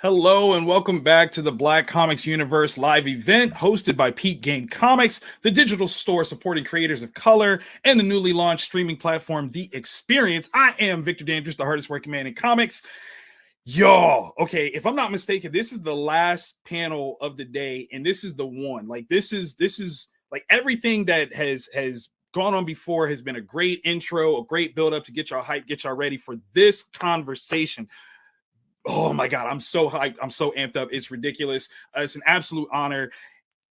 Hello and welcome back to the Black Comics Universe live event hosted by Peep Game Comix, the digital store supporting creators of color and the newly launched streaming platform, The Experience. I am Victor Dandridge, the hardest working man in comics. Y'all, okay, if I'm not mistaken, this is the last panel of the day, and this is the one. Like this is like everything that has gone on before has been a great intro, a great build up to get y'all hyped, get y'all ready for this conversation. Oh my God, I'm so hyped. I'm so amped up. It's ridiculous. It's an absolute honor.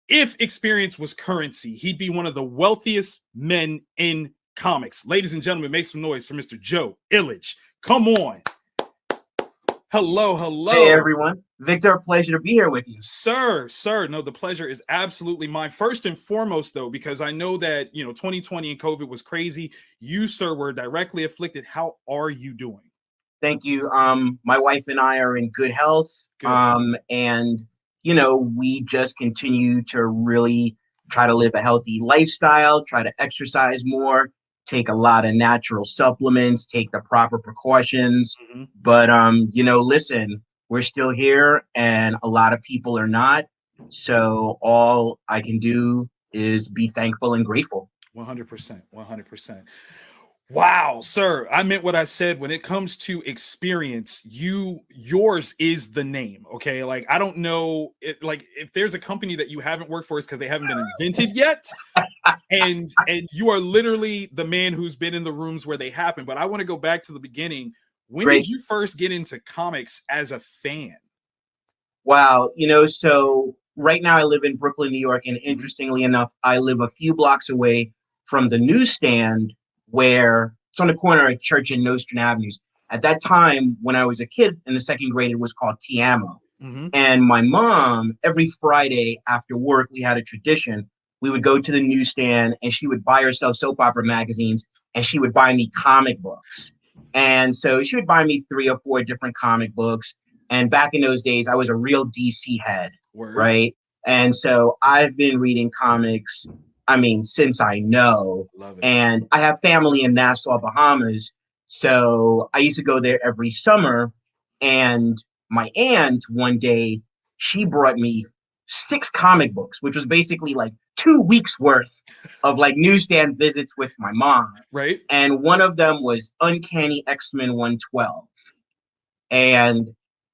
If Experience was currency, he'd be one of the wealthiest men in comics. Ladies and gentlemen, make some noise for Mr. Joe Illidge. Come on. Hello. Hey, everyone. Victor, a pleasure to be here with you. Sir. No, the pleasure is absolutely mine. First and foremost, though, because I know that, 2020 and COVID was crazy. You, sir, were directly afflicted. How are you doing? Thank you. My wife and I are in good health. Good. And, we just continue to really try to live a healthy lifestyle, try to exercise more, take a lot of natural supplements, take the proper precautions. Mm-hmm. But, listen, we're still here and a lot of people are not. So all I can do is be thankful and grateful. 100%. Wow, sir, I meant what I said. When it comes to Experience, yours is the name. Okay, like I don't know if there's a company that you haven't worked for, is because they haven't been invented yet. and you are literally the man who's been in the rooms where they happen. But I want to go back to the beginning. When Great. did you first get into comics as a fan? Wow, so right now I live in Brooklyn, New York, and interestingly enough, I live a few blocks away from the newsstand where it's on the corner of Church and Nostrand Avenues. At that time, when I was a kid in the second grade, it was called Tiamo. Mm-hmm. And my mom, every Friday after work, we had a tradition. We would go to the newsstand and she would buy herself soap opera magazines and she would buy me comic books. And so she would buy me 3 or 4 different comic books. And back in those days, I was a real DC head, right? And so I've been reading comics, since I know. Love it. And I have family in Nassau, Bahamas. So I used to go there every summer. And my aunt, one day, she brought me 6 comic books, which was basically like 2 weeks worth of like newsstand visits with my mom. Right. And one of them was Uncanny X-Men 112. And,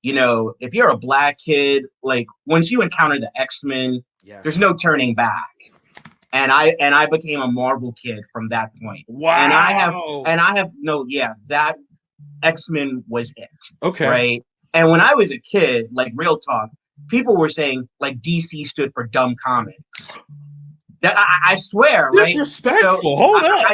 if you're a Black kid, like once you encounter the X-Men, yes, there's no turning back. And I became a Marvel kid from that point. Wow. That X-Men was it. Okay. Right. And when I was a kid, like real talk, people were saying like DC stood for dumb comics. I swear, right? Disrespectful. So, Hold up.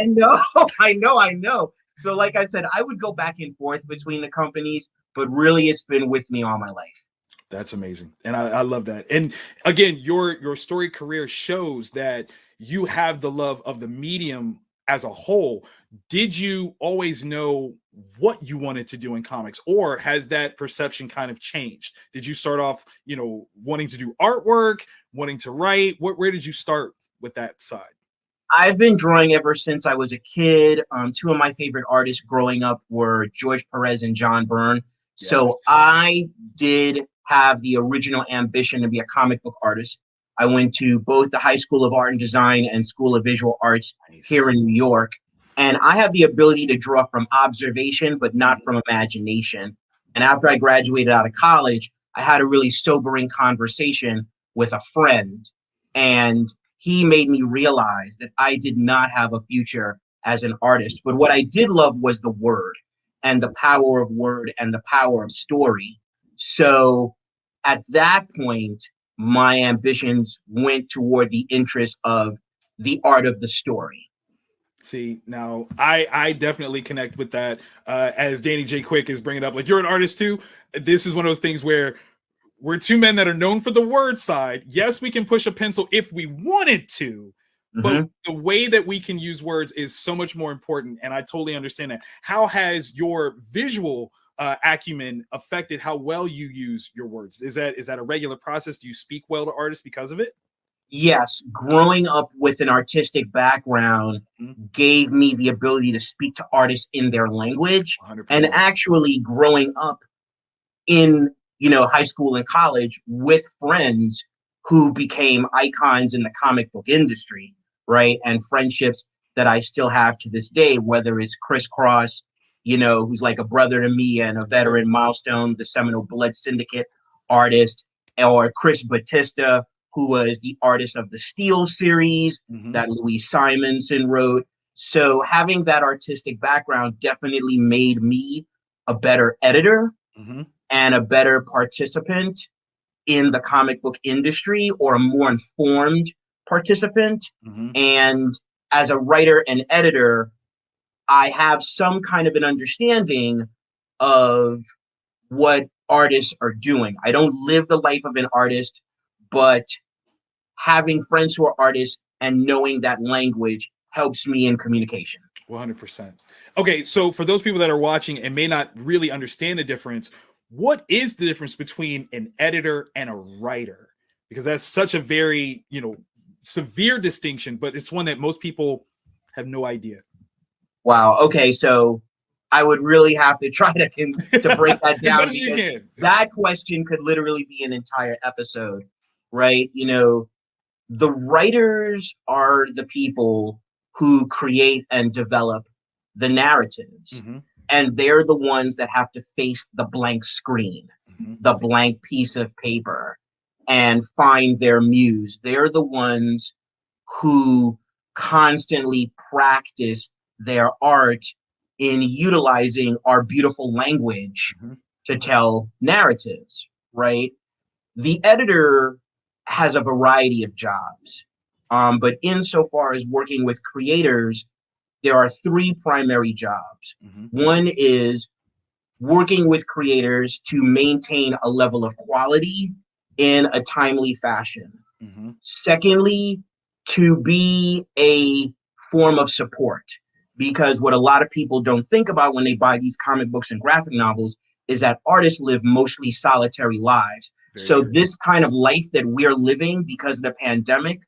I know. So like I said, I would go back and forth between the companies, but really it's been with me all my life. That's amazing. And I love that. And again, your story career shows that you have the love of the medium as a whole. Did you always know what you wanted to do in comics, or has that perception kind of changed? Did you start off, wanting to do artwork, wanting to write? Where did you start with that side? I've been drawing ever since I was a kid. 2 of my favorite artists growing up were George Perez and John Byrne. Yes. So I did have the original ambition to be a comic book artist. I went to both the High School of Art and Design and School of Visual Arts here in New York. And I have the ability to draw from observation, but not from imagination. And after I graduated out of college, I had a really sobering conversation with a friend. And he made me realize that I did not have a future as an artist. But what I did love was the word. and the power of word and the power of story. So at that point, my ambitions went toward the interest of the art of the story. See, now I definitely connect with that. As Danny J. Quick is bringing up, like, you're an artist too. This is one of those things where we're two men that are known for the word side. Yes, we can push a pencil if we wanted to, but the way that we can use words is so much more important. And I totally understand that. How has your visual acumen affected how well you use your words? Is that a regular process? Do you speak well to artists because of it? Yes, growing up with an artistic background gave me the ability to speak to artists in their language. 100%. And actually growing up in, high school and college with friends who became icons in the comic book industry, right? And friendships that I still have to this day, whether it's Chris Cross, who's like a brother to me and a veteran, Milestone, the Seminole Blood Syndicate artist, or Chris Batista, who was the artist of the Steel series that Louise Simonson wrote. So having that artistic background definitely made me a better editor and a better participant in the comic book industry, or a more informed participant. And as a writer and editor, I have some kind of an understanding of what artists are doing. I don't live the life of an artist, but having friends who are artists and knowing that language helps me in communication. 100%. Okay, so for those people that are watching and may not really understand the difference, what is the difference between an editor and a writer? Because that's such a very, severe distinction, but it's one that most people have no idea. Wow. Okay, so I would really have to try to break that down, because that question could literally be an entire episode, right? The writers are the people who create and develop the narratives. And they're the ones that have to face the blank screen, the blank piece of paper, and find their muse. They're the ones who constantly practice their art in utilizing our beautiful language to tell narratives, right? The editor has a variety of jobs. But insofar as working with creators, there are three primary jobs. One is working with creators to maintain a level of quality in a timely fashion. Secondly, to be a form of support, because what a lot of people don't think about when they buy these comic books and graphic novels is that artists live mostly solitary lives. So this kind of life that we're living because of the pandemic,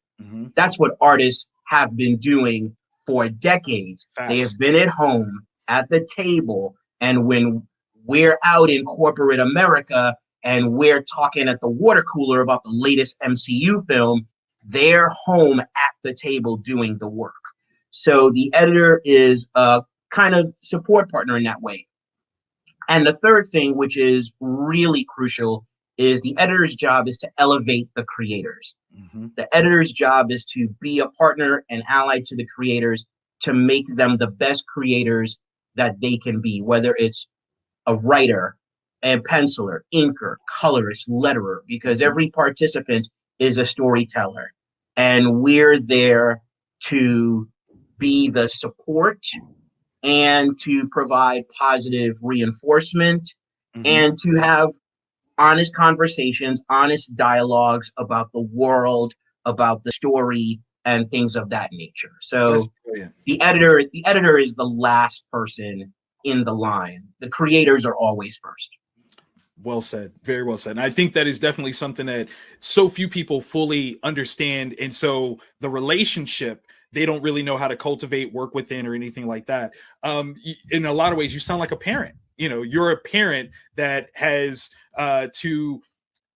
that's what artists have been doing for decades. They have been at home at the table, and when we're out in corporate America and we're talking at the water cooler about the latest MCU film, they're home at the table doing the work. So the editor is a kind of support partner in that way. And the third thing, which is really crucial, is the editor's job is to elevate the creators. The editor's job is to be a partner and ally to the creators to make them the best creators that they can be, whether it's a writer, a penciler, inker, colorist, letterer, because every participant is a storyteller. And we're there to be the support and to provide positive reinforcement and to have honest conversations, honest dialogues about the world, about the story, and things of that nature. So the editor is the last person in the line. The creators are always first. Well said. Very well said. And I think that is definitely something that so few people fully understand. And so the relationship, they don't really know how to cultivate, work within, or anything like that. In a lot of ways, you sound like a parent. You're a parent that has to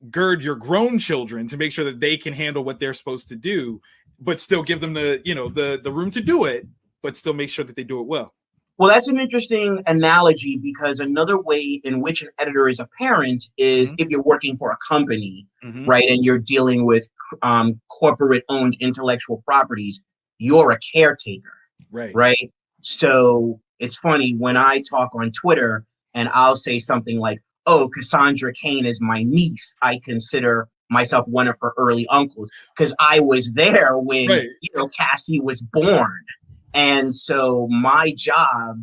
gird your grown children to make sure that they can handle what they're supposed to do, but still give them the room to do it, but still make sure that they do it well. Well, that's an interesting analogy, because another way in which an editor is a parent is if you're working for a company, right, and you're dealing with corporate-owned intellectual properties, you're a caretaker, right? So it's funny when I talk on Twitter and I'll say something like, "Oh, Cassandra Cain is my niece. I consider myself one of her early uncles because I was there when, Right. Cassie was born." And so my job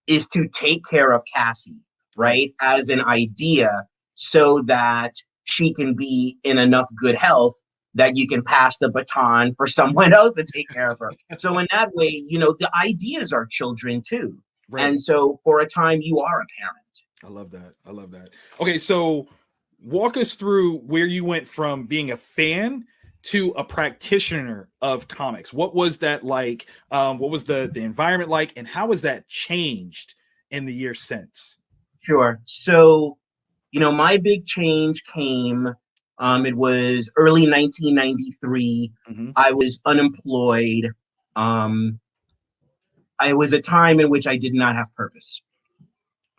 is to take care of Cassie, Right. right, as an idea so that she can be in enough good health that you can pass the baton for someone else to take care of her. So in that way, the ideas are children too. Right. And so for a time, you are a parent. I love that. I love that. Okay, so walk us through where you went from being a fan to a practitioner of comics. What was that like? What was the environment like, and how has that changed in the years since? Sure. So, my big change came, it was early 1993. Mm-hmm. I was unemployed. Um, I was a time in which I did not have purpose.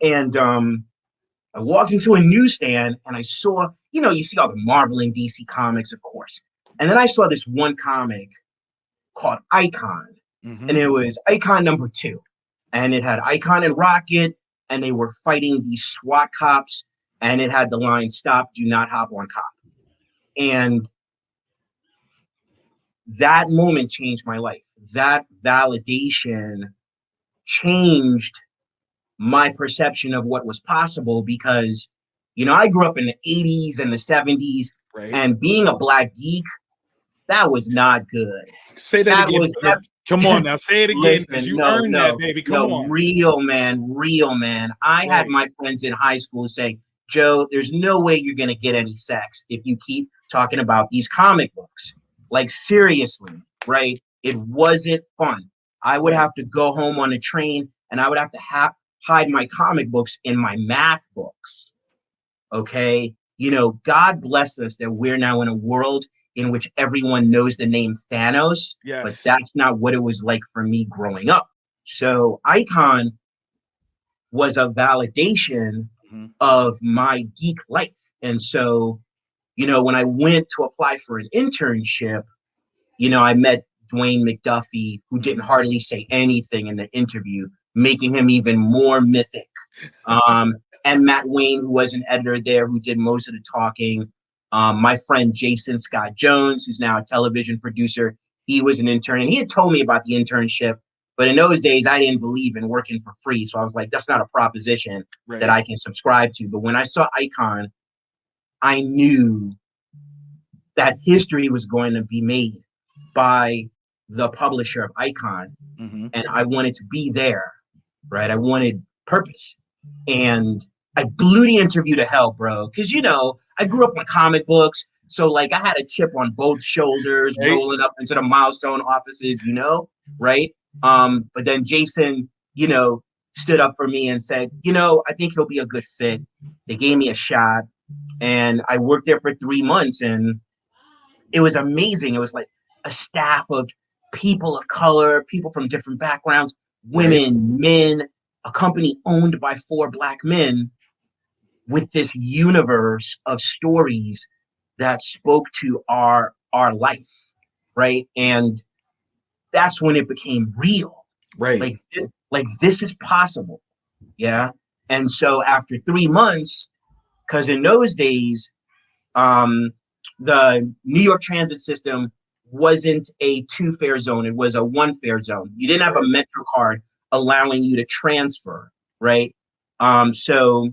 And I walked into a newsstand and I saw, you see all the Marvel and DC comics, of course. And then I saw this one comic called Icon, Mm-hmm. and it was Icon #2. And it had Icon and Rocket, and they were fighting these SWAT cops, and it had the line, "Stop, do not hop on cop." And that moment changed my life. That validation changed my perception of what was possible because, I grew up in the 80s and the 70s, Right. and being a black geek, that was not good. Say that That again. was that. Come on now, say it again because Listen, you no, earned that, no, baby. Come no, on. real man, real man. I had Right. my friends in high school say, "Joe, there's no way you're going to get any sex if you keep talking about these comic books." Like, seriously, right? It wasn't fun. I would Right. have to go home on a train and I would have to hide my comic books in my math books. Okay. God bless us that we're now in a world in which everyone knows the name Thanos, but Yes. that's not what it was like for me growing up. So Icon was a validation Mhm. of my geek life. And so, when I went to apply for an internship, I met Dwayne McDuffie, who didn't Mhm. hardly say anything in the interview, making him even more mythic. And Matt Wayne, who was an editor there, who did most of the talking. My friend Jason Scott Jones, who's now a television producer, he was an intern, and he had told me about the internship. But in those days, I didn't believe in working for free, so I was like, "That's not a proposition that Right. I can subscribe to." But when I saw Icon, I knew that history was going to be made by the publisher of Icon, Mhm. and I wanted to be there, right? I wanted purpose. And I blew the interview to hell, bro. Because, I grew up with comic books. So, like, I had a chip on both shoulders Right. rolling up into the milestone offices, right? But then Jason, stood up for me and said, "I think he'll be a good fit." They gave me a shot, and I worked there for 3 months, and it was amazing. It was like a staff of people of color, people from different backgrounds, Right. women, men, a company owned by 4 black men with this universe of stories that spoke to our life, right? And that's when it became real. Right. Like this is possible, yeah. And so after 3 months, because in those days, um, the New York transit system wasn't a two fare zone, it was a one fare zone. You didn't have a Right. Metro card allowing you to transfer, right? So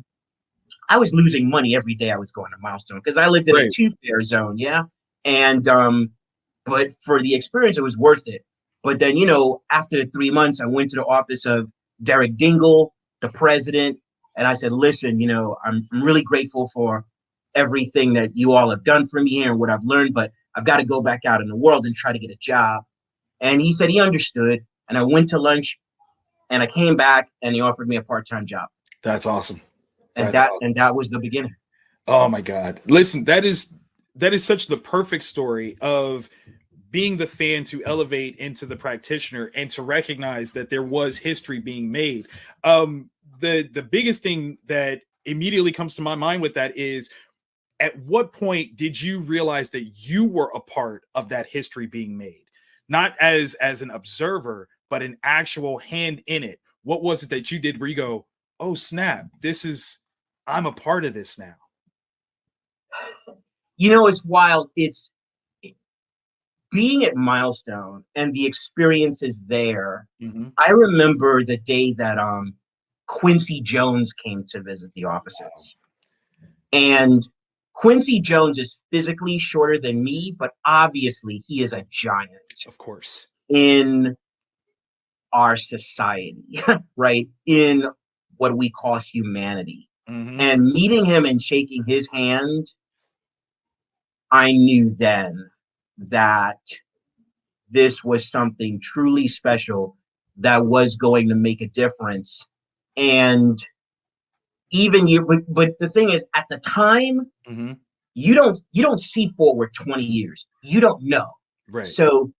I was losing money every day I was going to Milestone because I lived in a Right. two fare zone, yeah. And but for the experience, it was worth it. But then, after 3 months, I went to the office of Derek Dingle, the president, and I said, "Listen, I'm really grateful for everything that you all have done for me here and what I've learned, but I've got to go back out in the world and try to get a job." And he said he understood. And I went to lunch and I came back and he offered me a part-time job. That's awesome. And That's that awesome. and that was the beginning. Oh my God. Listen, that is such the perfect story of being the fan to elevate into the practitioner and to recognize that there was history being made. The biggest thing that immediately comes to my mind with that is, at what point did you realize that you were a part of that history being made, not as an observer but an actual hand in it? what was it that you did where you go, oh snap, I'm a part of this now? You know, it's wild. It's being at Milestone and the experiences there. Mm-hmm. I remember the day that Quincy Jones came to visit the offices. And Quincy Jones is physically shorter than me, but obviously he is a giant. Of course. In our society, right? In what we call humanity. Mm-hmm. And meeting him and shaking his hand, I knew then that this was something truly special that was going to make a difference. And even you, but the thing is, at the time, mm-hmm. you don't see forward 20 years. You don't know. Right. So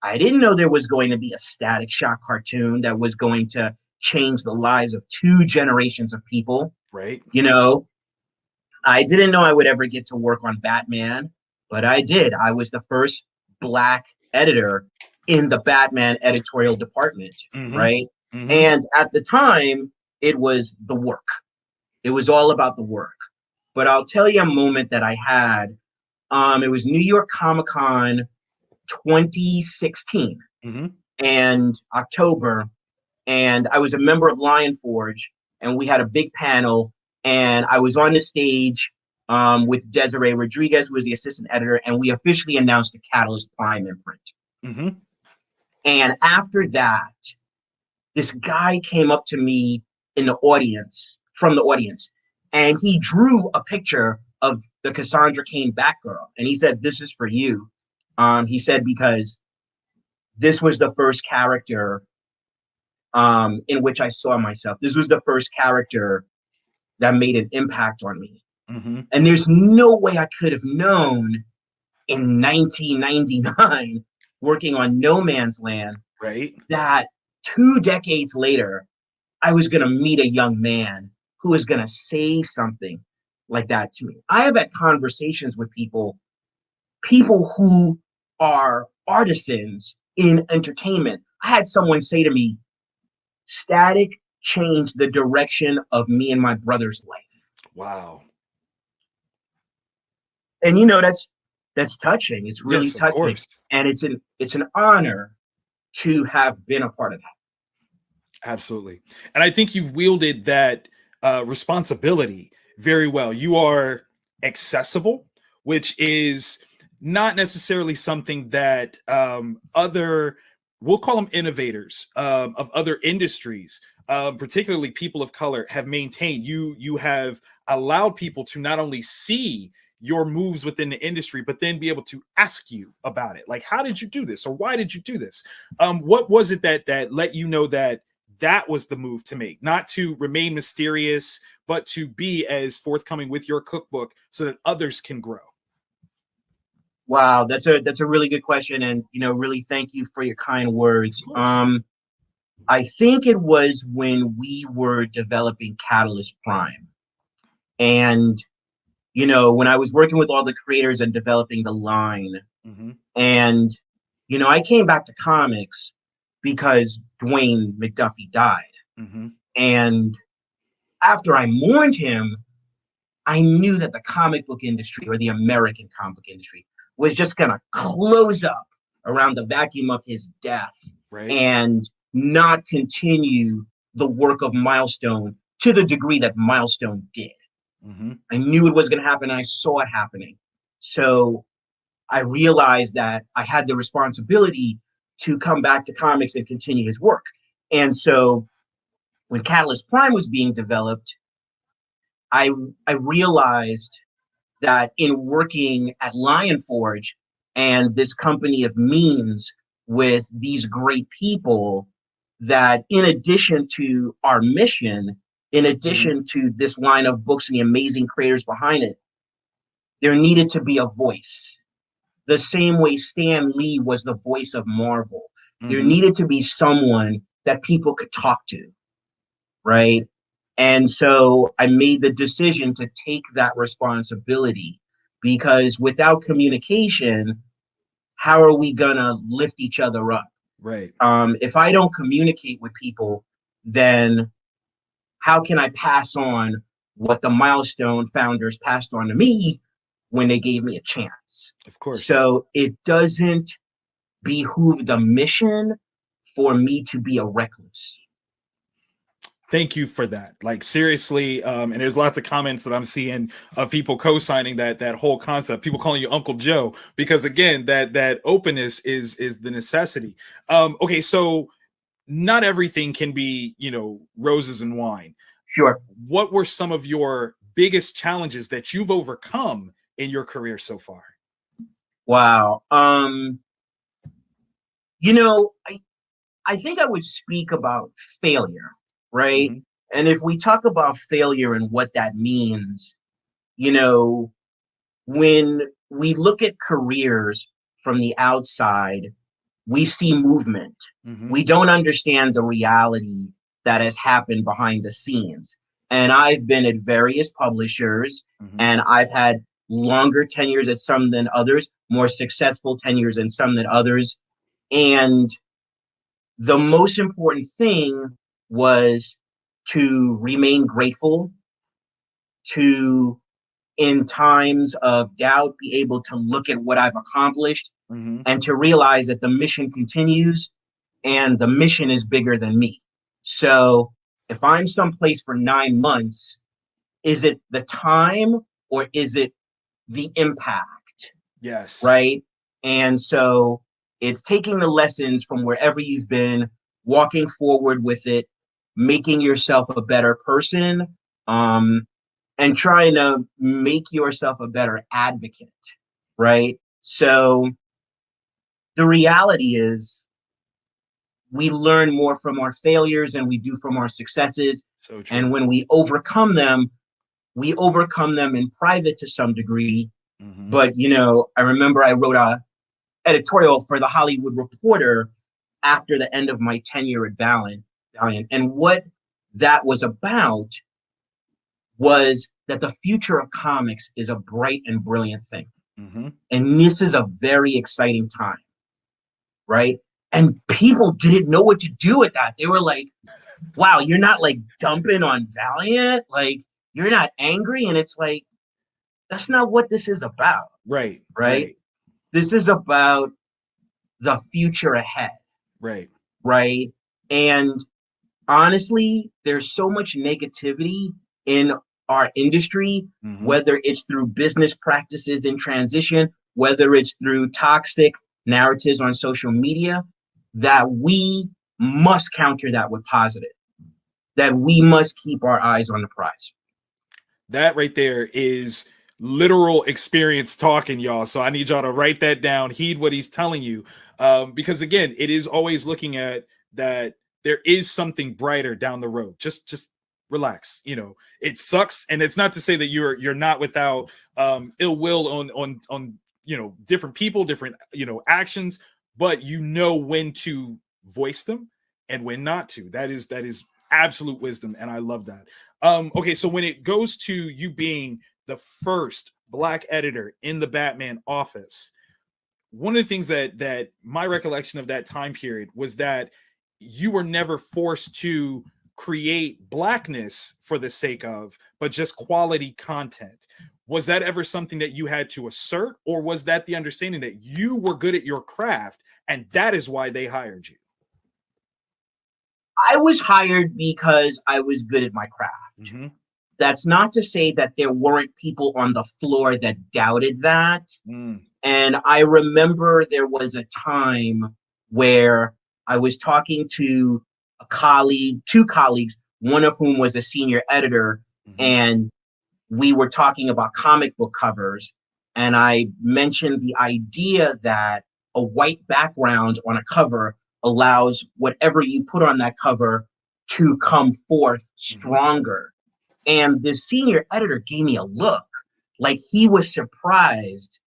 I didn't know there was going to be a Static Shock cartoon that was going to change the lives of 2 generations of people. Right. You know, I didn't know I would ever get to work on Batman, but I did. I was the first Black editor in the Batman editorial department, mm-hmm. right? Mm-hmm. And at the time, it was the work. It was all about the work. But I'll tell you a moment that I had. It was New York Comic Con 2016 mm-hmm. and October, and I was a member of Lion Forge, and we had a big panel, and I was on the stage with Desiree Rodriguez, who was the assistant editor, and we officially announced the Catalyst Prime imprint. Mm-hmm. And after that, this guy came up to me in the audience, from the audience, and he drew a picture of the Cassandra Cain Batgirl, and he said, "This is for you." He said, because this was the first character in which I saw myself. This was the first character that made an impact on me. Mm-hmm. And there's no way I could have known in 1999, working on No Man's Land, right, that 2 decades later, I was going to meet a young man who was going to say something like that to me. I have had conversations with people who are artisans in entertainment. I had someone say to me, Static changed the direction of me and my brother's life. Wow. And you know, that's touching. It's really yes, of touching. course. And it's an honor to have been a part of that. Absolutely. And I think you've wielded that responsibility very well. You are accessible, which is not necessarily something that other, we'll call them innovators of other industries, particularly people of color, have maintained. You have allowed people to not only see your moves within the industry, but then be able to ask you about it. Like, how did you do this? Or why did you do this? What was it that let you know that was the move to make? Not to remain mysterious, but to be as forthcoming with your cookbook so that others can grow. Wow, that's a really good question, and really thank you for your kind words. I think it was when we were developing Catalyst Prime, and when I was working with all the creators and developing the line, mm-hmm. and I came back to comics because Dwayne McDuffie died, mm-hmm. and after I mourned him, I knew that the comic book industry, or the American comic book industry, was just going to close up around the vacuum of his death, right, and not continue the work of Milestone to the degree that Milestone did. mm-hmm. I knew it was going to happen, and I saw it happening. So I realized that I had the responsibility to come back to comics and continue his work. And so when Catalyst Prime was being developed, I realized that in working at Lion Forge and this company of memes with these great people, that in addition to our mission, in addition to this line of books and the amazing creators behind it, there needed to be a voice. The same way Stan Lee was the voice of Marvel. There needed to be someone that people could talk to, right? And so I made the decision to take that responsibility, because without communication, how are we gonna lift each other up? Right. If I don't communicate with people, then how can I pass on what the Milestone founders passed on to me when they gave me a chance? Of course. So it doesn't behoove the mission for me to be a recluse. Thank you for that. Like seriously, and there's lots of comments that I'm seeing of people co-signing that whole concept. People calling you Uncle Joe because again, that openness is the necessity. Okay, so not everything can be roses and wine. Sure. What were some of your biggest challenges that you've overcome in your career so far? Wow. I think I would speak about failure, right? Mm-hmm. And if we talk about failure and what that means, when we look at careers from the outside, we see movement. Mm-hmm. We don't understand the reality that has happened behind the scenes. And I've been at various publishers, Mm-hmm. and I've had longer tenures at some than others, more successful tenures in some than others. And the most important thing was to remain grateful, to, in times of doubt, be able to look at what I've accomplished Mm-hmm. and to realize that the mission continues and the mission is bigger than me. So if I'm someplace for 9 months, is it the time or is it the impact? Yes. Right. And so it's taking the lessons from wherever you've been, walking forward with it, making yourself a better person, and trying to make yourself a better advocate. Right. So the reality is we learn more from our failures than we do from our successes. So true. And when we overcome them in private to some degree. Mm-hmm. But, I remember I wrote a editorial for the Hollywood Reporter after the end of my tenure at Valiant. And what that was about was that the future of comics is a bright and brilliant thing. Mm-hmm. And this is a very exciting time, right? And people didn't know what to do with that. They were like, wow, you're not like dumping on Valiant? Like, you're not angry? And it's like, that's not what this is about. Right. Right. This is about the future ahead. Right. Right. And honestly, there's so much negativity in our industry, Mm-hmm. whether it's through business practices in transition, whether it's through toxic narratives on social media, that we must counter that with positive, that we must keep our eyes on the prize. That right there is literal experience talking, y'all. So I need y'all to write that down, heed what he's telling you. Because again, it is always looking at that there is something brighter down the road. Just relax. It sucks. And it's not to say that you're not without ill will on different people, different actions, but when to voice them and when not to. That is absolute wisdom, and I love that. Okay, so when it goes to you being the first Black editor in the Batman office, one of the things that my recollection of that time period was that you were never forced to create Blackness for the sake of, but just quality content. Was that ever something that you had to assert, or was that the understanding that you were good at your craft and that is why they hired you? I was hired because I was good at my craft. Mm-hmm. That's not to say that there weren't people on the floor that doubted that. Mm. And I remember there was a time where I was talking to two colleagues, one of whom was a senior editor, Mm-hmm. and we were talking about comic book covers. And I mentioned the idea that a white background on a cover allows whatever you put on that cover to come forth stronger. And the senior editor gave me a look like he was surprised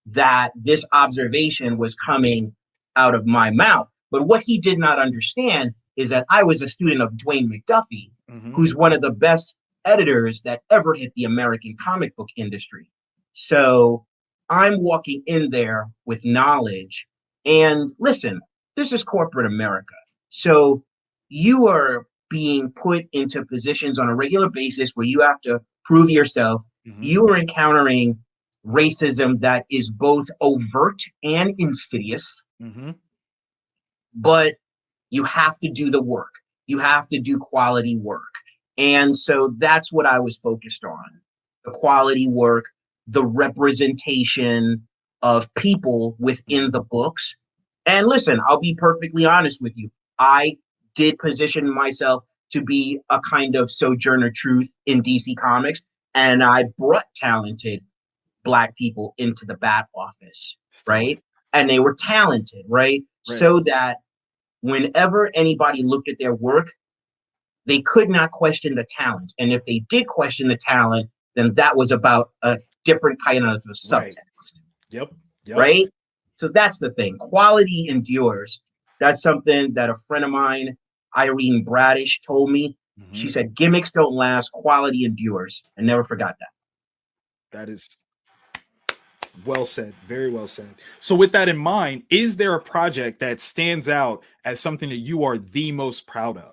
that this observation was coming out of my mouth. But what he did not understand is that I was a student of Dwayne McDuffie, Mm-hmm. who's one of the best editors that ever hit the American comic book industry. So I'm walking in there with knowledge. And listen, this is corporate America. So you are being put into positions on a regular basis where you have to prove yourself. You are encountering racism that is both overt and insidious, but you have to do the work. You have to do quality work. And so that's what I was focused on, the quality work, the representation of people within the books. And listen, I'll be perfectly honest with you. I did position myself to be a kind of sojourner truth in DC Comics, and I brought talented Black people into the Bat office, right? And they were talented, right? So that whenever anybody looked at their work, they could not question the talent. And if they did question the talent, then that was about a different kind of a subtext. Yep. Right? So that's the thing. Quality endures. That's something that a friend of mine, Irene Bradish, told me. She said, gimmicks don't last, quality endures. I never forgot that. That is well said. Very well said. So with that in mind, is there a project that stands out as something that you are the most proud of?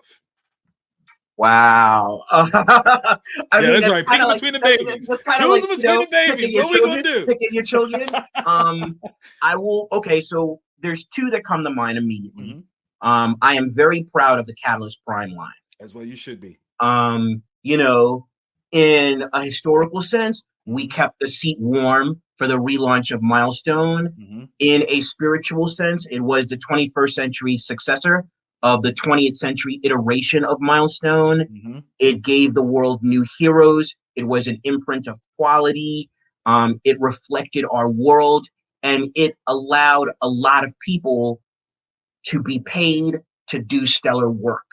Wow. I mean, that's right. Pick between the babies. That's kind of like, between the babies. What are we going to do? Picking your children. I will. Okay, so there's two that come to mind immediately. I am very proud of the Catalyst Prime line. As well, you should be. You know, in a historical sense, we kept the seat warm for the relaunch of Milestone. In a spiritual sense, it was the 21st century successor of the 20th century iteration of Milestone. It gave the world new heroes. It was an imprint of quality. It reflected our world, and it allowed a lot of people to be paid to do stellar work,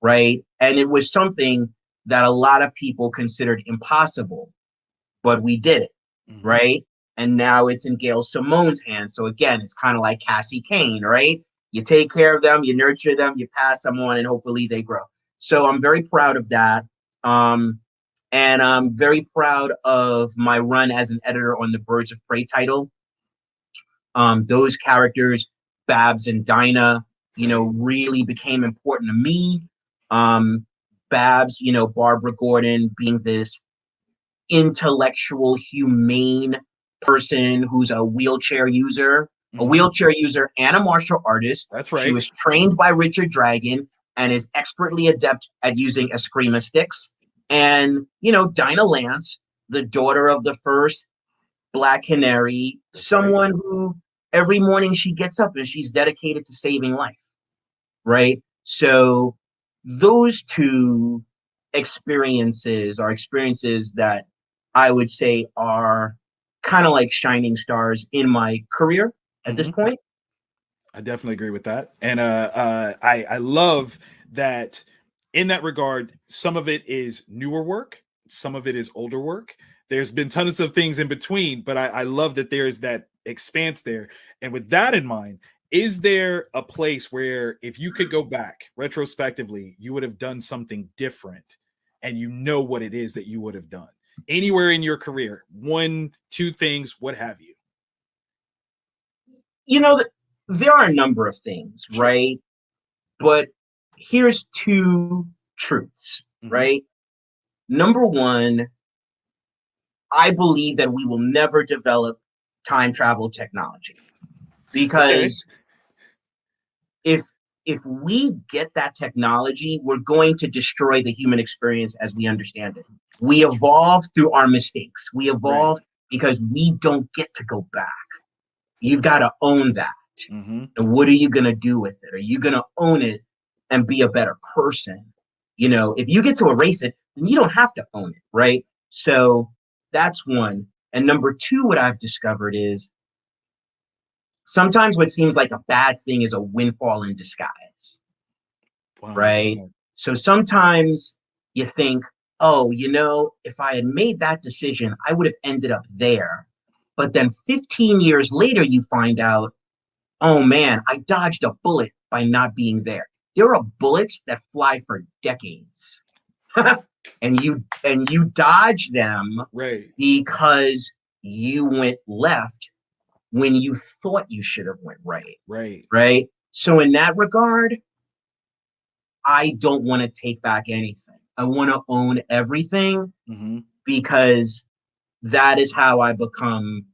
right? And it was something that a lot of people considered impossible, but we did it, right? And now it's in Gail Simone's hands. So again, it's kind of like Cassie Kane, right? You take care of them, you nurture them, you pass them on, and hopefully they grow. So I'm very proud of that. And I'm very proud of my run as an editor on the Birds of Prey title. Those characters, Babs and Dinah, you know, really became important to me. Babs, you know, Barbara Gordon being this intellectual, humane person who's a wheelchair user, a wheelchair user and a martial artist. That's right. She was trained by Richard Dragon and is expertly adept at using eskrima sticks. And, you know, Dinah Lance, the daughter of the first Black Canary, someone who every morning she gets up and she's dedicated to saving life, right? So those two experiences are experiences that I would say are kind of like shining stars in my career at this point. I definitely agree with that. And I love that in that regard, some of it is newer work, some of it is older work. There's been tons of things in between, but I love that there's that expanse there. And with that in mind, is there a place where if you could go back retrospectively, you would have done something different and you know what it is that you would have done? Anywhere in your career, one, two things, what have you? You know, there are a number of things, right? But here's two truths, right? Number one, I believe that we will never develop time travel technology because if we get that technology, we're going to destroy the human experience as we understand it. We evolve through our mistakes. We evolve because we don't get to go back. You've got to own that. And what are you going to do with it? Are you going to own it and be a better person? You know, if you get to erase it, then you don't have to own it, right? So that's one. And number two, what I've discovered is sometimes what seems like a bad thing is a windfall in disguise, right? So sometimes you think, oh, you know, if I had made that decision, I would have ended up there. But then 15 years later, you find out, oh man, I dodged a bullet by not being there. There are bullets that fly for decades. and you dodge them because you went left when you thought you should have went right. Right. So in that regard, I don't want to take back anything. I want to own everything Mm-hmm. because that is how I become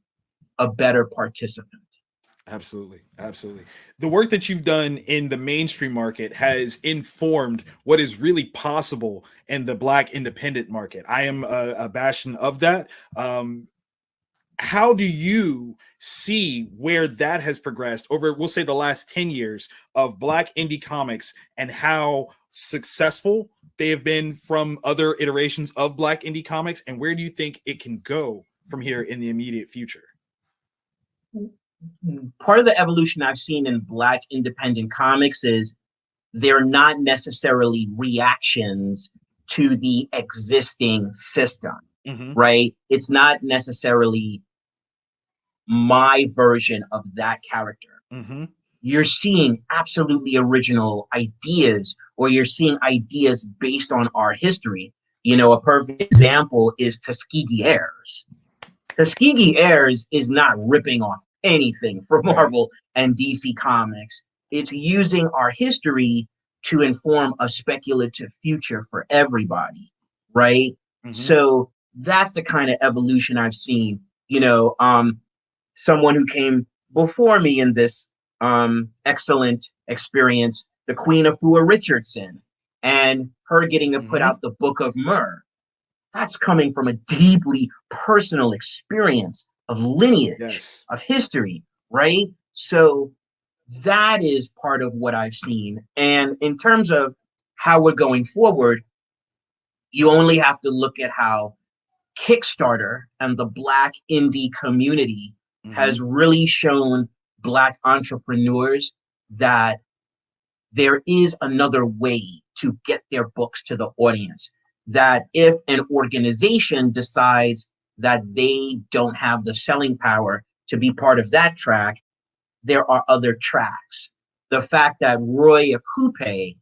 a better participant. Absolutely. Absolutely. The work that you've done in the mainstream market has informed what is really possible in the Black independent market. I am a bastion of that. How do you see where that has progressed over, we'll say, the last 10 years of Black indie comics, and how successful they have been from other iterations of Black indie comics? And where do you think it can go from here in the immediate future? Part of the evolution I've seen in Black independent comics is they're not necessarily reactions to the existing system, Mm-hmm. right? It's not necessarily my version of that character. Mm-hmm. You're seeing absolutely original ideas, or you're seeing ideas based on our history. You know, a perfect example is Tuskegee Heirs. Tuskegee Heirs is not ripping off anything from Right. Marvel and DC Comics. It's using our history to inform a speculative future for everybody, right? Mm-hmm. So that's the kind of evolution I've seen. Someone who came before me in this excellent experience, the Queen of Fua Richardson, and her getting to put Mm-hmm. out the Book of Myrrh. That's coming from a deeply personal experience of lineage, Yes. of history, right? So that is part of what I've seen. And in terms of how we're going forward, you only have to look at how Kickstarter and the Black indie community Mm-hmm. has really shown Black entrepreneurs that there is another way to get their books to the audience. That if an organization decides that they don't have the selling power to be part of that track, there are other tracks. The fact that Roy Akupe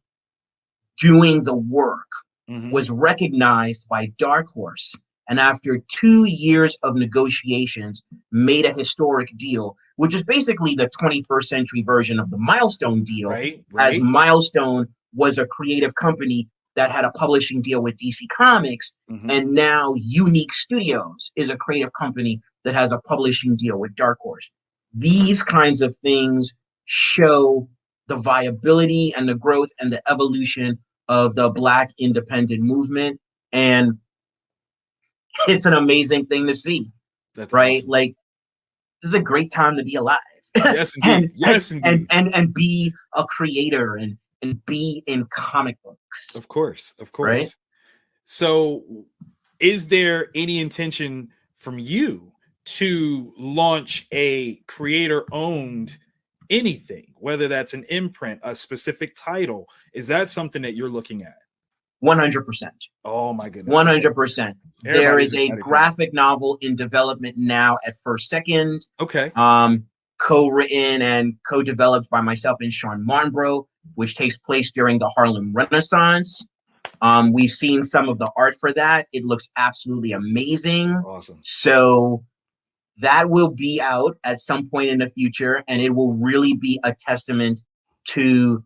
doing the work Mm-hmm. was recognized by Dark Horse, and after 2 years of negotiations, made a historic deal, which is basically the 21st century version of the Milestone deal, Right. as Right. Milestone was a creative company that had a publishing deal with DC Comics, Mm-hmm. and now Unique Studios is a creative company that has a publishing deal with Dark Horse. These kinds of things show the viability and the growth and the evolution of the Black independent movement. And it's an amazing thing to see, That's right? awesome. Like, this is a great time to be alive. Yes, indeed. and, and Yes, and indeed. and be a creator and be in comic books, Of course. Of right? course. So, is there any intention from you to launch a creator owned anything, whether that's an imprint, a specific title? Is that something that you're looking at? 100%. Oh my goodness. Okay. 100%. There Everybody's is a excited for that. graphic novel in development now at First Second, Okay. um, co-written and co-developed by myself and Sean Marnbro, which takes place during the Harlem Renaissance. We've seen some of the art for that. It looks absolutely amazing. Awesome. So that will be out at some point in the future, and it will really be a testament to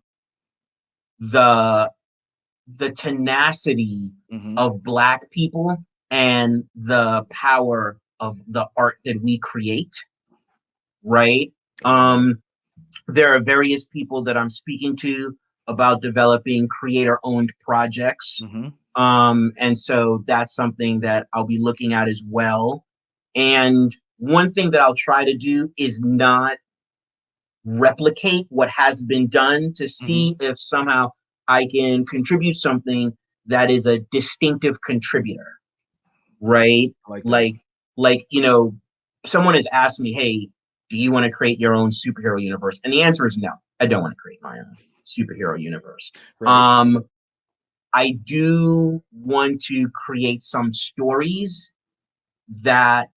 the the tenacity Mm-hmm. of Black people and the power of the art that we create, right? I love that. There are various people that I'm speaking to about developing creator-owned projects. Mm-hmm. And so that's something that I'll be looking at as well. And one thing that I'll try to do is not replicate what has been done, to Mm-hmm. see if somehow I can contribute something that is a distinctive contributor, right? I like that. Like, someone has asked me, "Hey, do you want to create your own superhero universe?" And the answer is no. I don't want to create my own superhero universe. Right. Um, I do want to create some stories that,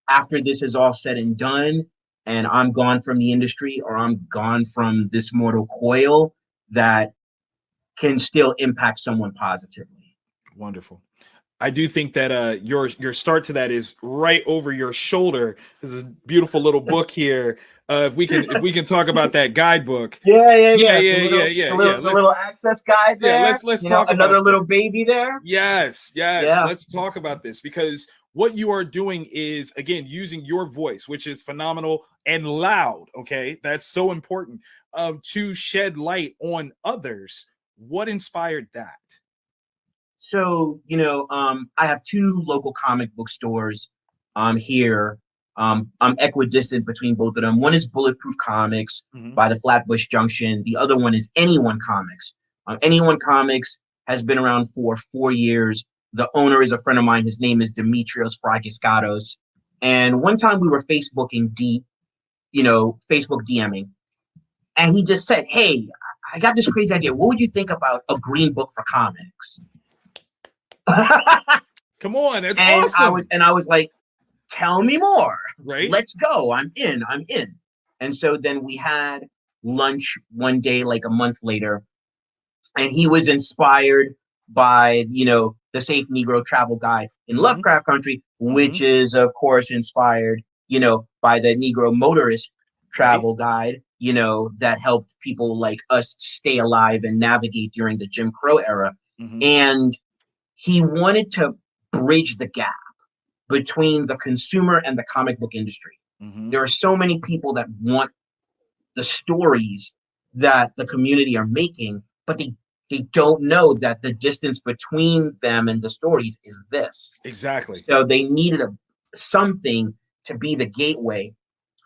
after this is all said and done, and I'm gone from the industry, or I'm gone from this mortal coil, that can still impact someone positively. Wonderful. I do think that your start to that is right over your shoulder. This is a beautiful little book here. If we can talk about that guidebook. Yeah, yeah, Yeah, yeah. yeah, yeah, yeah, yeah. The little access guide Yeah, there. let's You know, talk about another this. little baby there. Yes, yes. Yeah. Let's talk about this because what you are doing is again using your voice, which is phenomenal and loud. Okay, that's so important to shed light on others. What inspired that? So, I have two local comic book stores here. I'm equidistant between both of them. One is Bulletproof Comics Hmm. by the Flatbush Junction. The other one is Anyone Comics. Anyone Comics has been around for 4 years. The owner is a friend of mine. His name is Demetrios Fragiskatos. And one time we were Facebook DMing, and he just said, "Hey, I got this crazy idea. What would you think about a green book for comics?" Come on, that's and awesome, I was like, tell me more. right? Let's go. I'm in. I'm in. And so then we had lunch one day, like a month later, and he was inspired by, the Safe Negro Travel Guide in Hmm. Lovecraft Country, Hmm. which is, of course, inspired, by the Negro Motorist Right. Travel Guide, that helped people like us stay alive and navigate during the Jim Crow era. Hmm. And he wanted to bridge the gap between the consumer and the comic book industry. Hmm. There are so many people that want the stories that the community are making, but they don't know that the distance between them and the stories is this. Exactly. So they needed something to be the gateway.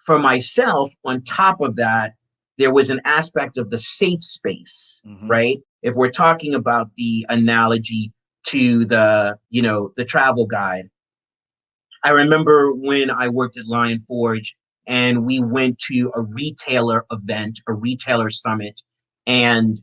For myself, on top of that, there was an aspect of the safe space, Hmm. right? If we're talking about the analogy to the travel guide, I remember when I worked at Lion Forge and we went to a retailer event, a retailer summit, and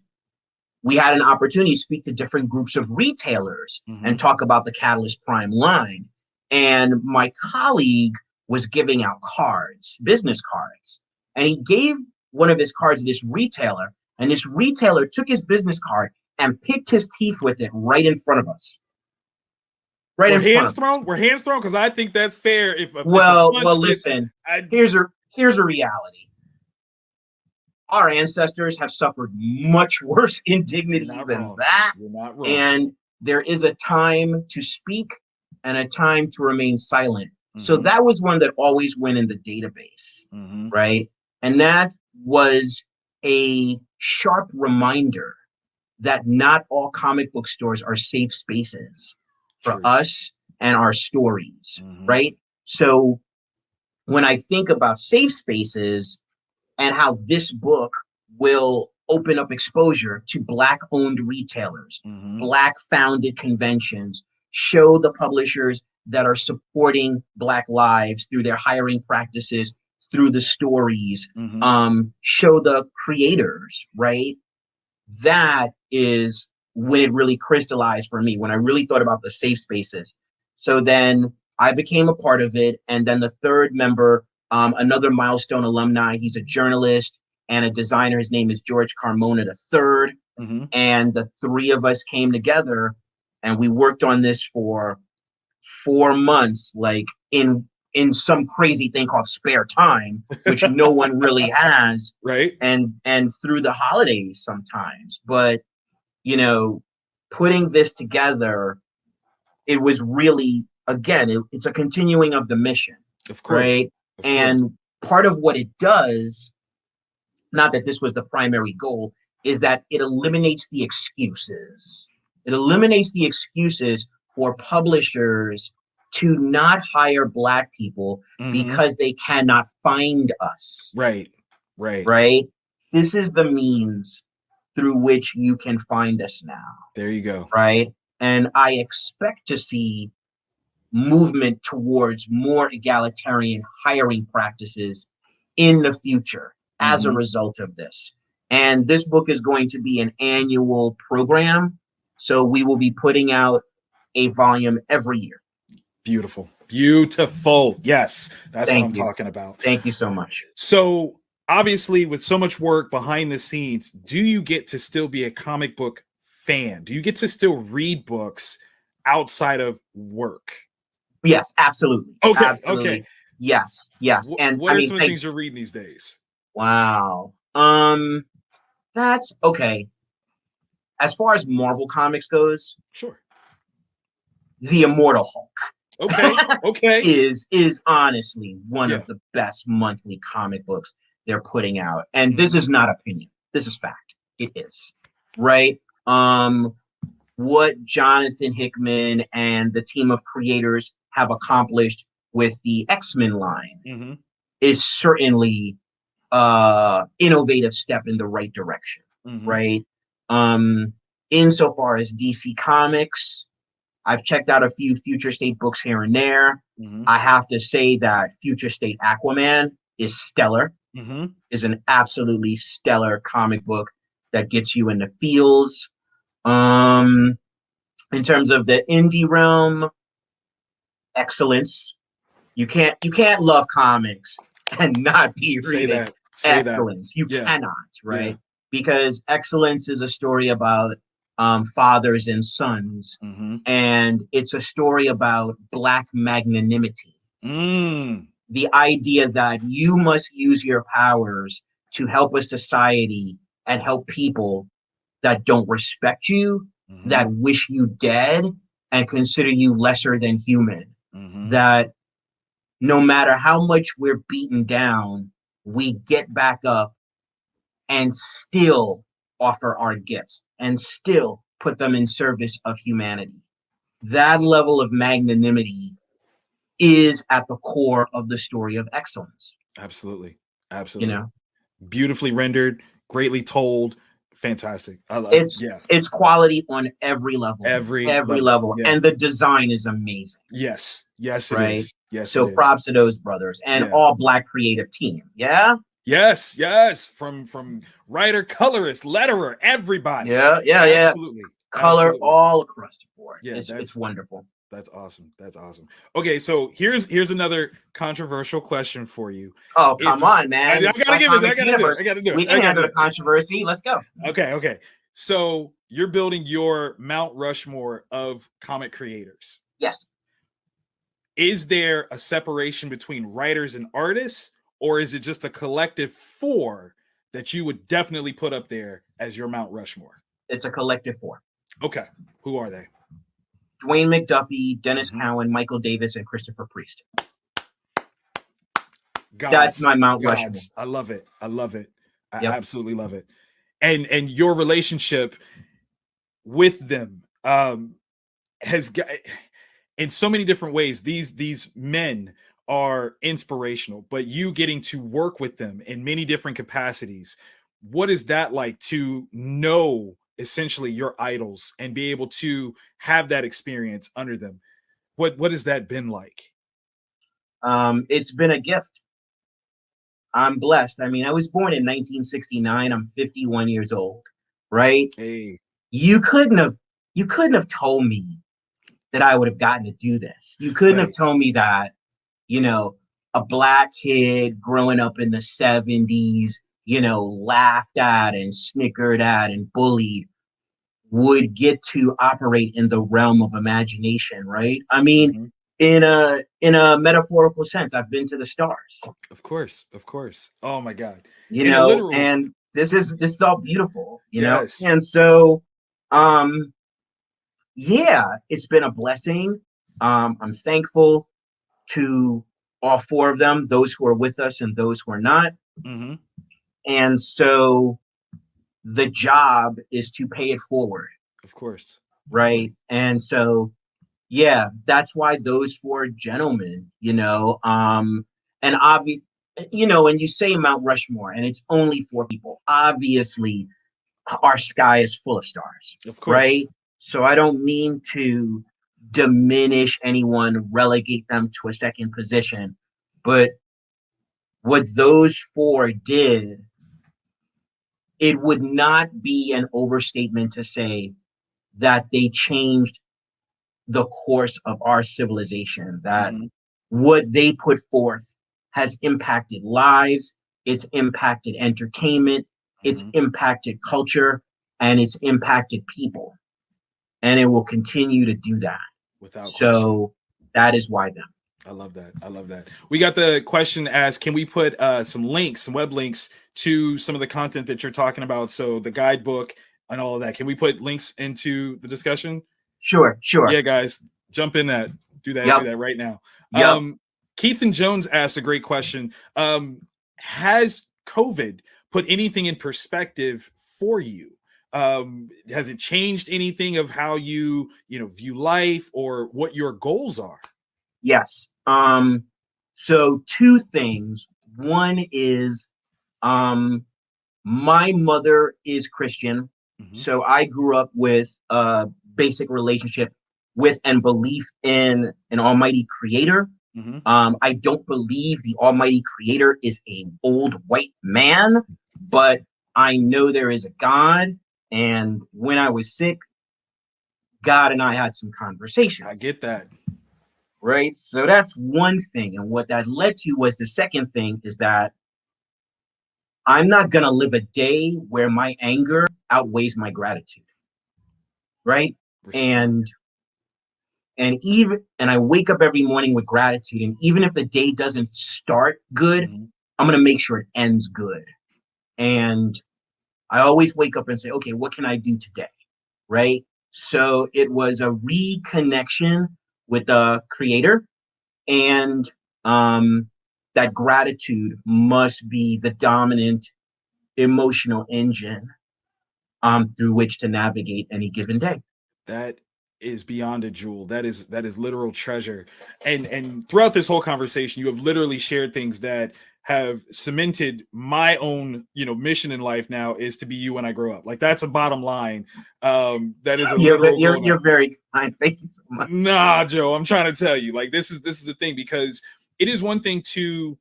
we had an opportunity to speak to different groups of retailers and Hmm. talk about the Catalyst Prime line. And my colleague was giving out cards, business cards, and he gave one of his cards to this retailer, and this retailer took his business card and picked his teeth with it right in front of us. Right We're in front hands of us. thrown. We're hands thrown because I think that's fair. If a Well, punch gets, listen. I Here's a reality. Our ancestors have suffered much worse you're indignity not than wrong. that, You're not wrong. and there is a time to speak and a time to remain silent. So Hmm. that was one that always went in the database, Hmm. right? And that was a sharp reminder that not all comic book stores are safe spaces for Truth. us and our stories, Hmm. right? So when I think about safe spaces and how this book will open up exposure to Black owned retailers, Hmm. Black founded conventions, show the publishers that are supporting Black lives through their hiring practices, through the stories, Hmm. show the creators, right? That is when it really crystallized for me, when I really thought about the safe spaces. So then I became a part of it. And then the third member, another milestone alumni, he's a journalist and a designer. His name is George Carmona the third. Hmm. And the three of us came together and we worked on this for 4 months, like in some crazy thing called spare time, which no one really has, Right. and through the holidays sometimes. But you know, putting this together, it was really, again, it's a continuing of the mission, Of course. right? Of course. And part of what it does, not that this was the primary goal, is that it eliminates the excuses. It eliminates the excuses for publishers to not hire Black people Hmm. because they cannot find us, Right. Right. right? This is the means through which you can find us now, There you go. right? And I expect to see movement towards more egalitarian hiring practices in the future as a Hmm. result of this. And this book is going to be an annual program. So we will be putting out a volume every year. Beautiful. Beautiful. Yes, that's what I'm Thank you. talking about. Thank you so much. So, obviously, with so much work behind the scenes, do you get to still be a comic book fan? Do you get to still read books outside of work? Yes, absolutely. Okay, Absolutely. okay. Yes, yes. And What I are mean, some of the things you're reading these days? wow. That's okay. As far as Marvel Comics goes, Sure. The Immortal Okay, Hulk okay. is honestly one Yeah. of the best monthly comic books they're putting out. And this Mhm. is not opinion. This is fact. It is. Right? What Jonathan Hickman and the team of creators have accomplished with the X-Men line Mhm. is certainly innovative step in the right direction, Mhm. right? Um, Insofar as DC Comics, I've checked out a few Future State books here and there. Mhm. I have to say that Future State Aquaman is stellar, Mhm. is an absolutely stellar comic book that gets you in the feels. Um, in terms of the indie realm, excellence. You can't love comics and not be Say reading that. Say that. excellence. You Yeah. cannot, Yeah. right? Because excellence is a story about fathers and sons, Mhm. and it's a story about Black magnanimity. Mm. The idea that you must use your powers to help a society and help people that don't respect you, Mhm. that wish you dead, and consider you lesser than human. Mhm. That no matter how much we're beaten down, we get back up and still offer our gifts and still put them in service of humanity. That level of magnanimity is at the core of the story of excellence, Absolutely. you Absolutely. know? Beautifully rendered, greatly told, fantastic. I love It's yeah. it's quality on every level, Every every level. level. Yeah. And the design is amazing, Yes. Yes, it right? is. Yes, it So is. props to those brothers and Yeah. all Black creative team. Yeah? Yes, yes. From writer, colorist, letterer, everybody. Yeah, yeah, yeah. Absolutely. Color Absolutely. all across the board. Yeah, It's wonderful. that's awesome. That's awesome. Okay, so here's another controversial question for you. Oh, If come on, I man. It's gotta Black give it, I Comics gotta do it, I Universe. gotta do it, We I can gotta handle do the controversy. Let's go. it. Okay, okay. So you're building your Mount Rushmore of comic creators. Yes. Is there a separation between writers and artists, or is it just a collective four that you would definitely put up there as your Mount Rushmore? It's a collective four. Okay, who are they? Dwayne McDuffie, Dennis Mhm. Cowan, Michael Davis, and Christopher Priest. That's Gods, my Mount Rushmore. gods. I love it. I love it. I Yep. absolutely love it. And your relationship with them has got in so many different ways. These men are inspirational, but you getting to work with them in many different capacities. What is that like to know essentially your idols and be able to have that experience under them? What has that been like? It's been a gift. I'm blessed. I mean, I was born in 1969. I'm 51 years old, right? Hey, You couldn't have you couldn't have told me that I would have gotten to do this. You couldn't have buddy. told me that, you know, a Black kid growing up in the 70s, laughed at and snickered at and bullied would get to operate in the realm of imagination, right? I mean, Mhm. in a metaphorical sense, I've been to the stars, Of course, of course. Oh my god. In a literal, and this is all beautiful. yes. And so um yeah, it's been a blessing. I'm thankful to all four of them, those who are with us and those who are not. Hmm. And so the job is to pay it forward, Of course. Of course. right? And so, yeah, that's why those four gentlemen, and obviously, and you say Mount Rushmore, and it's only four people. Obviously, our sky is full of stars, Of course. right? So I don't mean to diminish anyone, relegate them to a second position, but what those four did, it would not be an overstatement to say that they changed the course of our civilization, that Hmm. what they put forth has impacted lives, it's impacted entertainment, it's Hmm. impacted culture, and it's impacted people. and it will continue to do that. Without question. So that is why them. I love that. I love that. We got the question asked, can we put some links, some web links to some of the content that you're talking about? So the guidebook and all of that. Can we put links into the discussion? Sure. Yeah, guys, jump in that. Do that. Yep. Do that right now. Yep. Keith and Jones asked a great question. Has COVID put anything in perspective for you? Has it changed anything of how you view life or what your goals are? Yes. So two things. One is my mother is Christian. So I grew up with a basic relationship with and belief in an almighty creator. I don't believe the almighty creator is an old white man, but I know there is a God. And when I was sick, God and I had some conversations. I get that. Right? So that's one thing. And what that led to was the second thing is that I'm not going to live a day where my anger outweighs my gratitude. Right? And I wake up every morning with gratitude. And even if the day doesn't start good, I'm going to make sure it ends good. And I always wake up and say, okay, what can I do today? Right? So it was a reconnection with the creator, and that gratitude must be the dominant emotional engine through which to navigate any given day. That is beyond a jewel. That is literal treasure. And throughout this whole conversation, you have literally shared things that have cemented my own mission in life now is to be you when I grow up. Like that's a bottom line. That is a you're very kind. Thank you so much. Nah, Joe, I'm trying to tell you, like this is the thing, because it is one thing to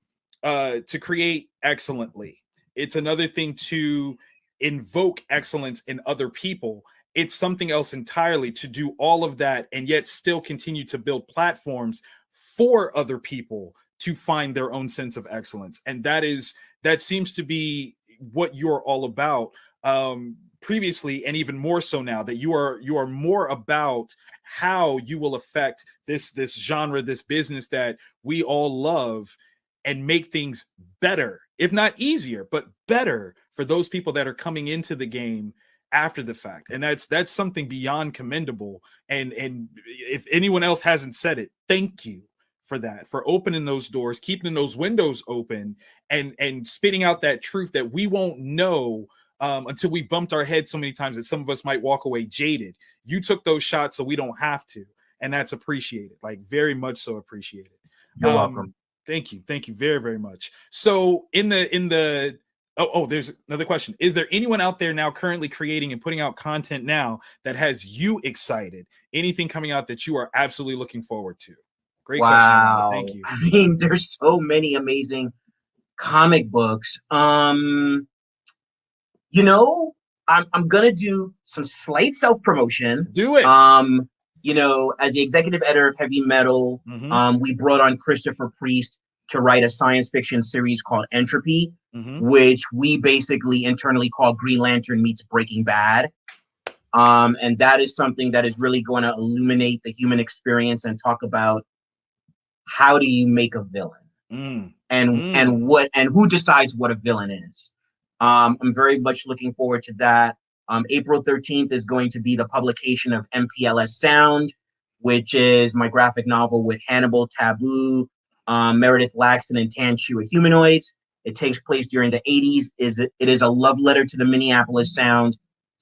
create excellently. It's another thing to invoke excellence in other people. It's something else entirely to do all of that and yet still continue to build platforms for other people to find their own sense of excellence. And that seems to be what you're all about previously, and even more so now, that you are more about how you will affect this genre, this business that we all love, and make things better, if not easier, but better for those people that are coming into the game after the fact. And that's something beyond commendable. And if anyone else hasn't said it, thank you for that, for opening those doors, keeping those windows open, and spitting out that truth that we won't know until we've bumped our head so many times that some of us might walk away jaded. You took those shots so we don't have to, and that's appreciated, like very much so appreciated. You're welcome. Thank you very, very much. So in the there's another question. Is there anyone out there now currently creating and putting out content now that has you excited? Anything coming out that you are absolutely looking forward to? Great wow. question. Thank you. I mean, there's so many amazing comic books. I'm gonna do some slight self-promotion. Do it. As the executive editor of Heavy Metal, we brought on Christopher Priest to write a science fiction series called Entropy, which we basically internally call Green Lantern meets Breaking Bad. And that is something that is really going to illuminate the human experience and talk about how do you make a villain and who decides what a villain is. I'm very much looking forward to that. April 13th is going to be the publication of MPLS Sound, which is my graphic novel with Hannibal, Taboo, Meredith Laxton, and Tanshua Humanoids. It takes place during the 80s. It is a love letter to the Minneapolis Sound,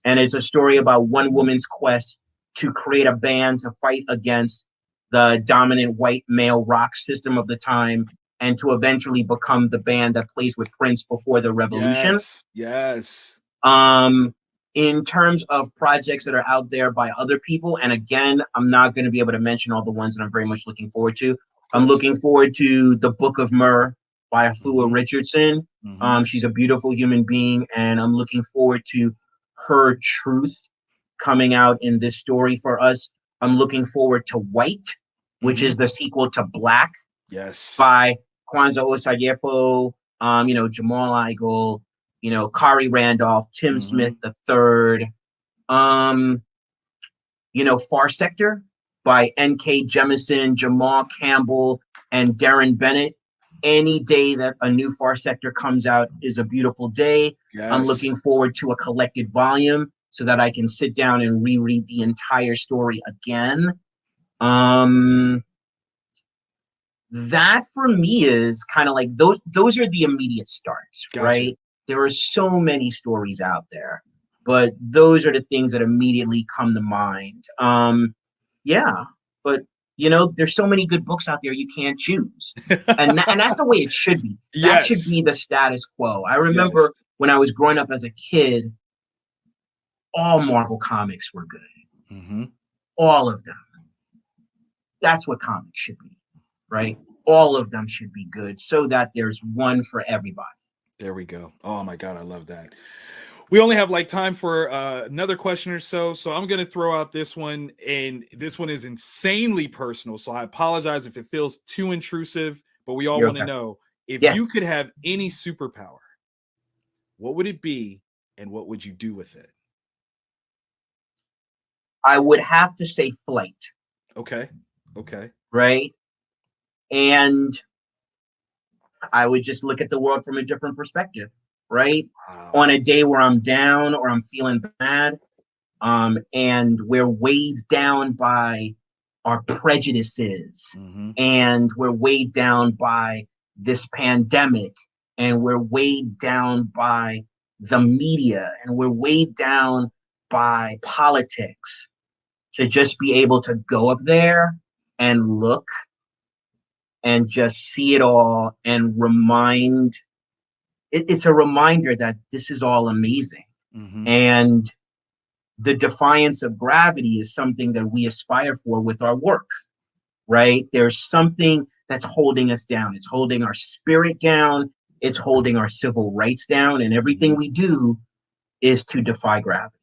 and it's a story about one woman's quest to create a band to fight against the dominant white male rock system of the time, and to eventually become the band that plays with Prince before the revolution. Yes. In terms of projects that are out there by other people, and again, I'm not going to be able to mention all the ones that I'm very much looking forward to. I'm looking forward to The Book of Myrrh by Afua Richardson. She's a beautiful human being, and I'm looking forward to her truth coming out in this story for us. I'm looking forward to White, which is the sequel to Black. Yes. By Kwanzaa Osayefo, Jamal Igle, Kari Randolph, Tim Smith III. Far Sector by N.K. Jemisin, Jamal Campbell, and Darren Bennett. Any day that a new Far Sector comes out is a beautiful day. Yes. I'm looking forward to a collected volume so that I can sit down and reread the entire story again. That for me is kind of like those are the immediate starts, Gotcha. right? There are so many stories out there, but those are the things that immediately come to mind. Yeah, but there's so many good books out there you can't choose, and that's the way it should be. That should Yes. be the status quo. I Yes. remember when I was growing up as a kid, all Marvel comics were good, Mm-hmm. all of them. That's what comics should be, right? All of them should be good so that there's one for everybody. There we go. Oh my God, I love that. We only have like time for another question or so. So I'm going to throw out this one, and this one is insanely personal. So I apologize if it feels too intrusive, but we all You're want to okay. know, if Yeah. you could have any superpower, what would it be and what would you do with it? I would have to say flight. Okay. Okay. Right? And I would just look at the world from a different perspective, right? Wow. On a day where I'm down or I'm feeling bad, and we're weighed down by our prejudices, Mm-hmm. and we're weighed down by this pandemic, and we're weighed down by the media, and we're weighed down by politics, to just be able to go up there and look and just see it all and it's a reminder that this is all amazing. Mm-hmm. And the defiance of gravity is something that we aspire for with our work, right? There's something that's holding us down. It's holding our spirit down. It's holding our civil rights down. And everything we do is to defy gravity.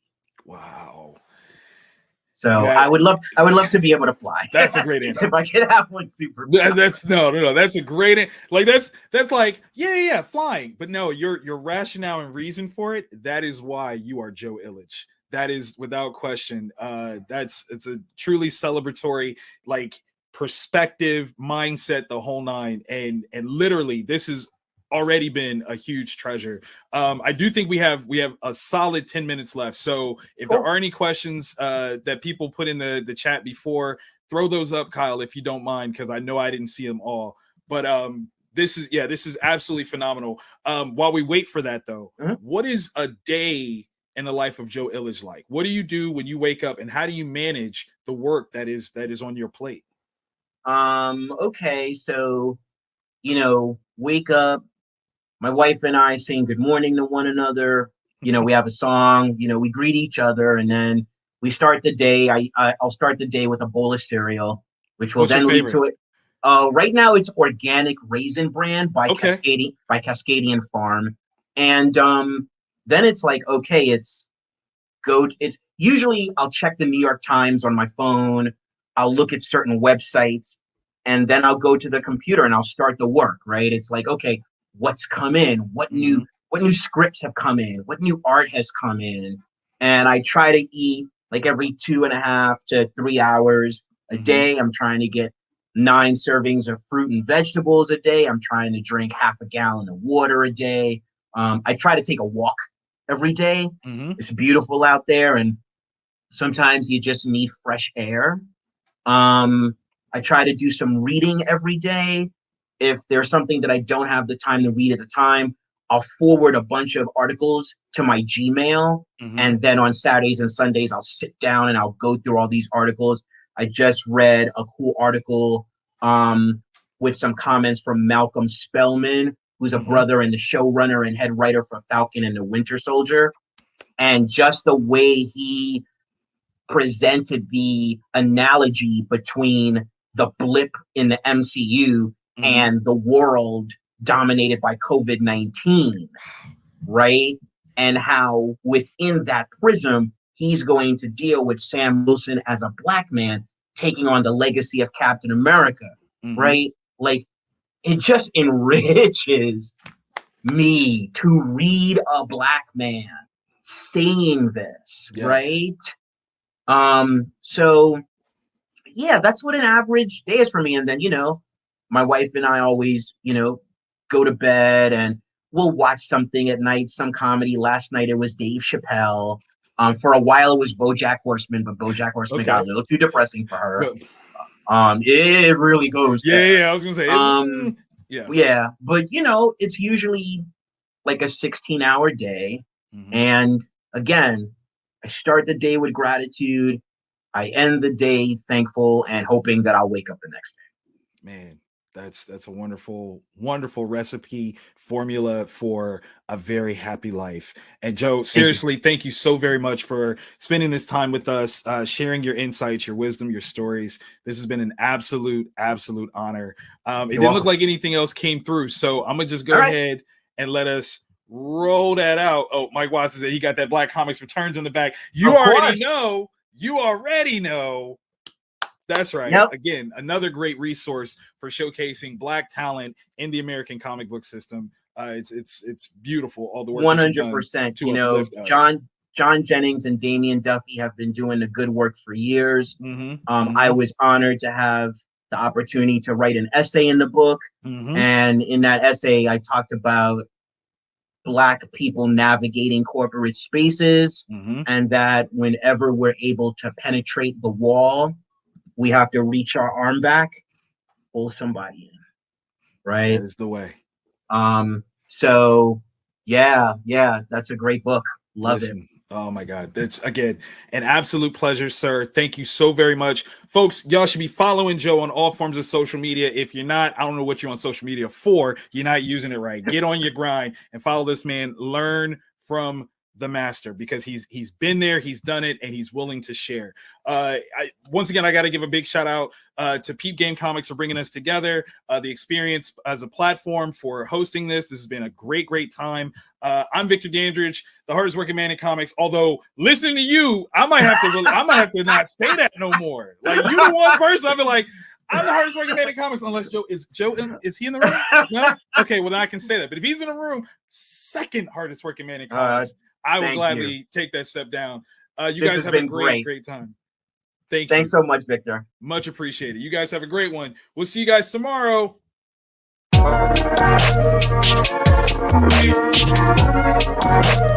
Wow. So Yeah. I would love to be able to fly. That's a great answer. If I could have one super. That's no. That's a great, like, that's like, yeah, flying. But no, your rationale and reason for it, that is why you are Joe Illich. That is without question. It's a truly celebratory, like, perspective, mindset, the whole nine. And literally, this is already been a huge treasure. I do think we have a solid 10 minutes left. So if there are any questions that people put in the chat before, throw those up, Kyle, if you don't mind, because I know I didn't see them all. But this is absolutely phenomenal. While we wait for that, though, what is a day in the life of Joe Illich like? What do you do when you wake up, and how do you manage the work that is on your plate? Okay, so wake up. My wife and I sing good morning to one another. We have a song. We greet each other, and then we start the day. I'll start the day with a bowl of cereal, which will What's then your lead favorite? to it. Right now it's Organic Raisin Bran by Okay. Cascadian Farm, and then it's like, okay, it's usually I'll check the New York Times on my phone. I'll look at certain websites, and then I'll go to the computer and I'll start the work. Right? It's like, okay, what's come in? What new scripts have come in? What new art has come in? And I try to eat like every 2.5 to 3 hours a day. I'm trying to get 9 servings of fruit and vegetables a day. I'm trying to drink half a gallon of water a day. I try to take a walk every day. It's beautiful out there, and sometimes you just need fresh air. I try to do some reading every day. If there's something that I don't have the time to read at the time, I'll forward a bunch of articles to my Gmail. And then on Saturdays and Sundays, I'll sit down and I'll go through all these articles. I just read a cool article with some comments from Malcolm Spellman, who's a brother and the showrunner and head writer for Falcon and the Winter Soldier. And just the way he presented the analogy between the blip in the MCU and the world dominated by COVID-19, right? And how within that prism, he's going to deal with Sam Wilson as a Black man taking on the legacy of Captain America, right? Like, it just enriches me to read a Black man saying this, right? So yeah, that's what an average day is for me. And then, my wife and I always, go to bed and we'll watch something at night, some comedy. Last night it was Dave Chappelle. For a while it was BoJack Horseman, but BoJack Horseman got Okay. a little too depressing for her. But It really goes yeah, there. yeah, I was gonna say, yeah. Yeah, but it's usually like a 16-hour day. Mhm. And again, I start the day with gratitude. I end the day thankful and hoping that I'll wake up the next day. Man, that's a wonderful, wonderful recipe formula for a very happy life. And Joe, seriously, thank you so very much for spending this time with us, sharing your insights, your wisdom, your stories. This has been an absolute, absolute honor. It didn't look like anything else came through, so I'm gonna just go ahead and let us roll that out. Oh, Mike Watson said he got that Black Comics Returns in the back. You already know. You already know. That's right. Yep. Again, another great resource for showcasing Black talent in the American comic book system. It's beautiful. All the work 100%. to uplift us. John Jennings and Damian Duffy have been doing the good work for years. I was honored to have the opportunity to write an essay in the book, and in that essay, I talked about Black people navigating corporate spaces, and that whenever we're able to penetrate the wall, we have to reach our arm back, pull somebody in, right? That is the way. So yeah, that's a great book. Love it. Oh my God. That's again an absolute pleasure, sir. Thank you so very much. Folks, y'all should be following Joe on all forms of social media. If you're not, I don't know what you're on social media for. You're not using it right. Get on your grind and follow this man. Learn from the master, because he's been there, he's done it, and he's willing to share. Once again, I got to give a big shout out to Peep Game Comix for bringing us together, the experience as a platform for hosting this. This has been a great time. I'm Victor Dandridge, the hardest working man in comics. Although listening to you, I might have to not say that no more. Like, you the one person I've been like, I'm the hardest working man in comics, unless is he in the room? No? Okay, well then I can say that. But if he's in the room, second hardest working man in comics, I would gladly take that step down. You guys have a great time. Thanks so much, Victor. Much appreciated. You guys have a great one. We'll see you guys tomorrow. Bye.